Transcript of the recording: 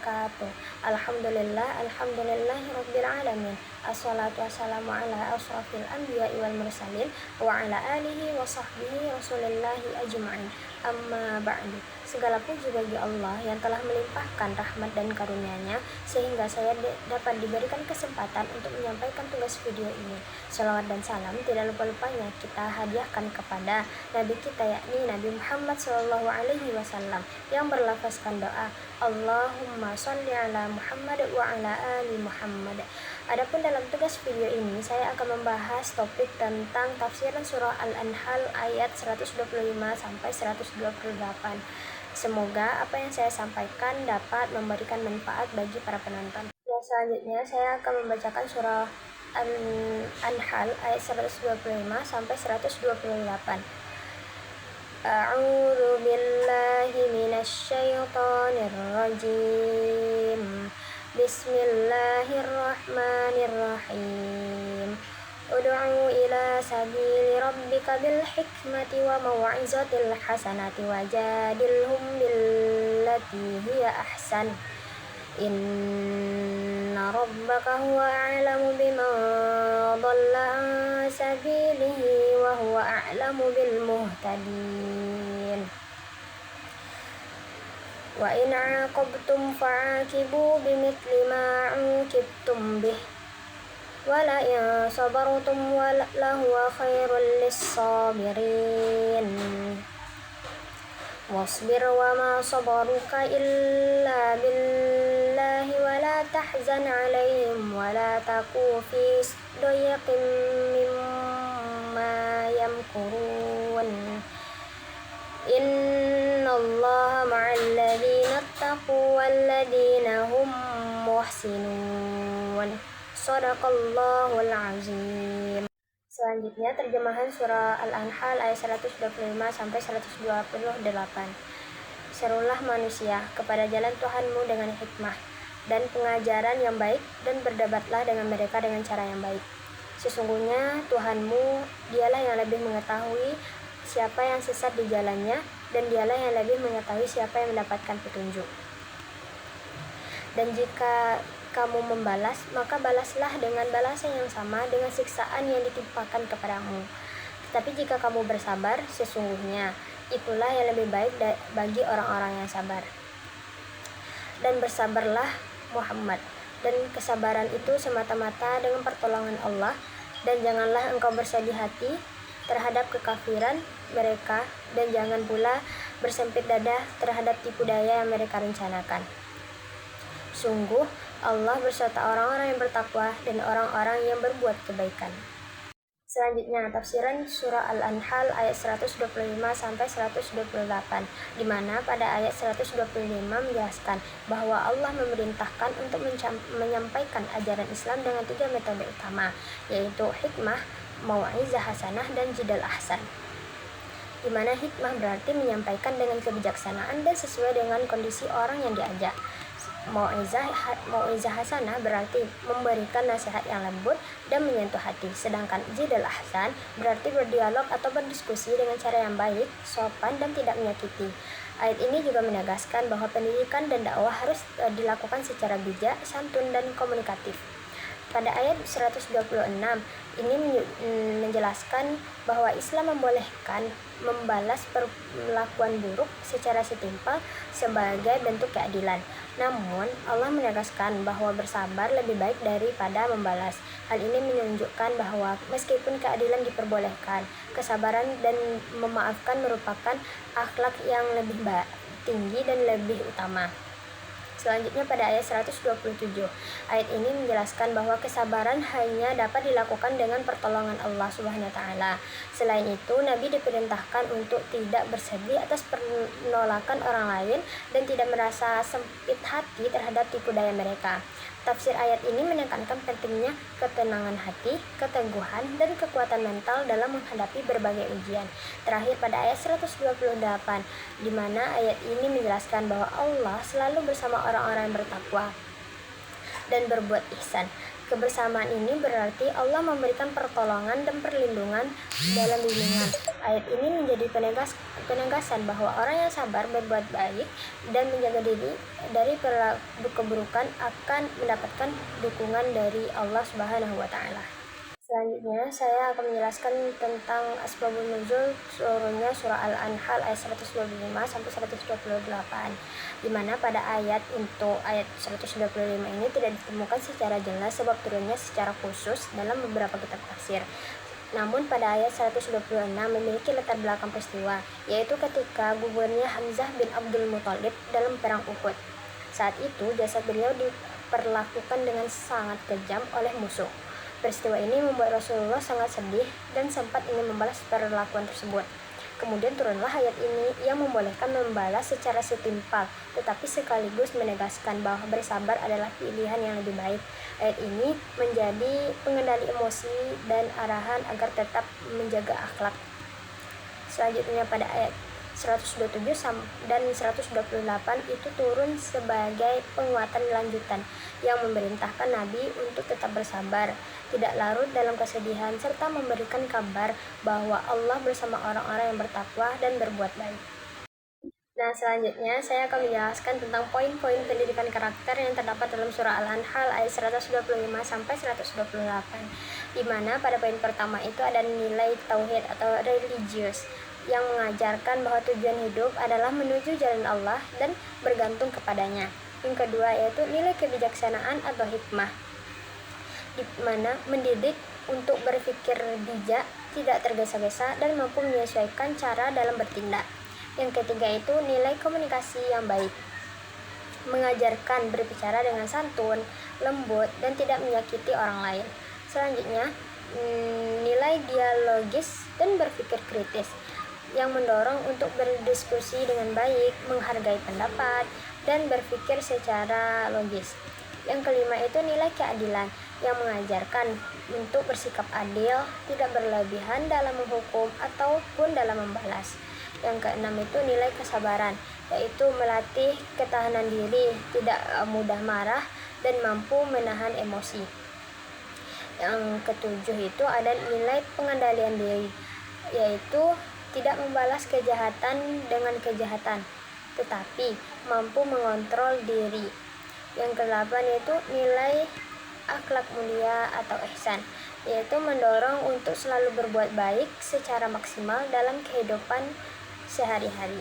wabarakatuh. Alhamdulillahirabbil alamin. Assalatu wassalamu ala asyrafil anbiya'i wal mursalin wa ala alihi wa sahbihi rasulillahi ajma'in. Amma ba'du. Segala puji bagi Allah yang telah melimpahkan rahmat dan karunia-Nya sehingga saya dapat diberikan kesempatan untuk menyampaikan tugas video ini. Salawat dan salam tidak lupa-lupanya kita hadiahkan kepada Nabi kita, yakni Nabi Muhammad SAW, yang berlafazkan doa Allahumma sholli ala Muhammad wa ala ali Muhammad. Adapun dalam tugas video ini saya akan membahas topik tentang tafsiran surah Al-Anfal ayat 125 sampai 128. Semoga apa yang saya sampaikan dapat memberikan manfaat bagi para penonton. Selanjutnya saya akan membacakan surah Al-Anfal ayat 125 sampai 128. A'udzu billahi minasy syaithanir rajim. Bismillahirrahmanirrahim. Ud'u ila sabili rabbika bil hikmati wa mau'izatil hasanati wajadilhum billati hiya ahsan. Inna rabbaka huwa a'lamu biman dhalla an sabilihi wa huwa a'lamu bil muhtadin. Wa in 'aqabtum fa'aqibu bimithli ma 'uqibtum bih wa la in sabartum wa lahuwa khairul lis-sabirin. Wasbir wa ma sabaruka illa billahi wa la tahzan 'alaihim wa la taku fi dayqin mimma yamkurun. Innallaha ma'al ladzina taqaw wal ladzina hum muhsinun. Shadaqallahul azim. Selanjutnya terjemahan surah Al-Anfal ayat 125 sampai 128. Serulah manusia kepada jalan Tuhanmu dengan hikmah dan pengajaran yang baik, dan berdebatlah dengan mereka dengan cara yang baik. Sesungguhnya Tuhanmu, dialah yang lebih mengetahui siapa yang sesat di jalannya, dan dialah yang lebih mengetahui siapa yang mendapatkan petunjuk. Dan jika kamu membalas, maka balaslah dengan balasan yang sama dengan siksaan yang ditimpakan kepadamu. Tetapi jika kamu bersabar, sesungguhnya itulah yang lebih baik bagi orang-orang yang sabar. Dan bersabarlah Muhammad, dan kesabaran itu semata-mata dengan pertolongan Allah, dan janganlah engkau bersedih hati terhadap kekafiran mereka, dan jangan pula bersempit dada terhadap tipu daya yang mereka rencanakan. Sungguh Allah berserta orang-orang yang bertakwa dan orang-orang yang berbuat kebaikan. Selanjutnya tafsiran surah Al-Anfal ayat 125 sampai 128, di mana pada ayat 125 menjelaskan bahwa Allah memerintahkan untuk menyampaikan ajaran Islam dengan 3 metode utama, yaitu hikmah, mau'izah hasanah, dan jidal ahsan. Di mana hikmah berarti menyampaikan dengan kebijaksanaan dan sesuai dengan kondisi orang yang diajak. Mau'izah hasanah berarti memberikan nasihat yang lembut dan menyentuh hati. Sedangkan jidal ahsan berarti berdialog atau berdiskusi dengan cara yang baik, sopan, dan tidak menyakiti. Ayat ini juga menegaskan bahwa pendidikan dan dakwah harus dilakukan secara bijak, santun, dan komunikatif. Pada ayat 126 ini menjelaskan bahwa Islam membolehkan membalas perlakuan buruk secara setimpal sebagai bentuk keadilan. Namun Allah menegaskan bahwa bersabar lebih baik daripada membalas. Hal ini menunjukkan bahwa meskipun keadilan diperbolehkan, kesabaran dan memaafkan merupakan akhlak yang lebih tinggi dan lebih utama. Selanjutnya pada ayat 127, ayat ini menjelaskan bahwa kesabaran hanya dapat dilakukan dengan pertolongan Allah Subhanahu wa taala. Selain itu, Nabi diperintahkan untuk tidak bersedih atas penolakan orang lain dan tidak merasa sempit hati terhadap tipu daya mereka. Tafsir ayat ini menekankan pentingnya ketenangan hati, keteguhan, dan kekuatan mental dalam menghadapi berbagai ujian. Terakhir pada ayat 128, di mana ayat ini menjelaskan bahwa Allah selalu bersama orang-orang yang bertakwa. dan berbuat ihsan. Kebersamaan ini berarti Allah memberikan pertolongan dan perlindungan dalam bimbingan. Ayat ini menjadi penegasan bahwa orang yang sabar berbuat baik dan menjaga diri dari perilaku keburukan akan mendapatkan dukungan dari Allah Subhanahu wa taala. Selanjutnya, saya akan menjelaskan tentang asbabun nuzul turunnya surah Al-Anfal ayat 125 sampai 128, di mana pada untuk ayat 125 ini tidak ditemukan secara jelas sebab turunnya secara khusus dalam beberapa kitab tafsir. Namun pada ayat 126 memiliki latar belakang peristiwa, yaitu ketika gugurnya Hamzah bin Abdul Muthalib dalam perang Uhud. Saat itu jasad beliau diperlakukan dengan sangat kejam oleh musuh. Peristiwa ini membuat Rasulullah sangat sedih dan sempat ingin membalas perlakuan tersebut. Kemudian turunlah ayat ini yang membolehkan membalas secara setimpal, tetapi sekaligus menegaskan bahwa bersabar adalah pilihan yang lebih baik. Ayat ini menjadi pengendali emosi dan arahan agar tetap menjaga akhlak. Selanjutnya pada ayat 127 dan 128 itu turun sebagai penguatan lanjutan yang memerintahkan Nabi untuk tetap bersabar, tidak larut dalam kesedihan, serta memberikan kabar bahwa Allah bersama orang-orang yang bertakwa dan berbuat baik. Nah, selanjutnya saya akan menjelaskan tentang poin-poin pendidikan karakter yang terdapat dalam surah Al-Anfal ayat 125 sampai 128, di mana pada poin pertama itu ada nilai tauhid atau religius yang mengajarkan bahwa tujuan hidup adalah menuju jalan Allah dan bergantung kepadanya. Yang kedua yaitu nilai kebijaksanaan atau hikmah, di mana mendidik untuk berpikir bijak, tidak tergesa-gesa, dan mampu menyesuaikan cara dalam bertindak. Yang ketiga itu nilai komunikasi yang baik, mengajarkan berbicara dengan santun, lembut, dan tidak menyakiti orang lain. Selanjutnya, nilai dialogis dan berpikir kritis, yang mendorong untuk berdiskusi dengan baik, menghargai pendapat, dan berpikir secara logis. Yang kelima itu nilai keadilan, yang mengajarkan untuk bersikap adil, tidak berlebihan dalam menghukum ataupun dalam membalas. Yang keenam itu nilai kesabaran, yaitu melatih ketahanan diri, tidak mudah marah, dan mampu menahan emosi. Yang ketujuh itu ada nilai pengendalian diri, yaitu tidak membalas kejahatan dengan kejahatan, tetapi mampu mengontrol diri. Yang kedelapan yaitu nilai akhlak mulia atau ihsan, yaitu mendorong untuk selalu berbuat baik secara maksimal dalam kehidupan sehari-hari.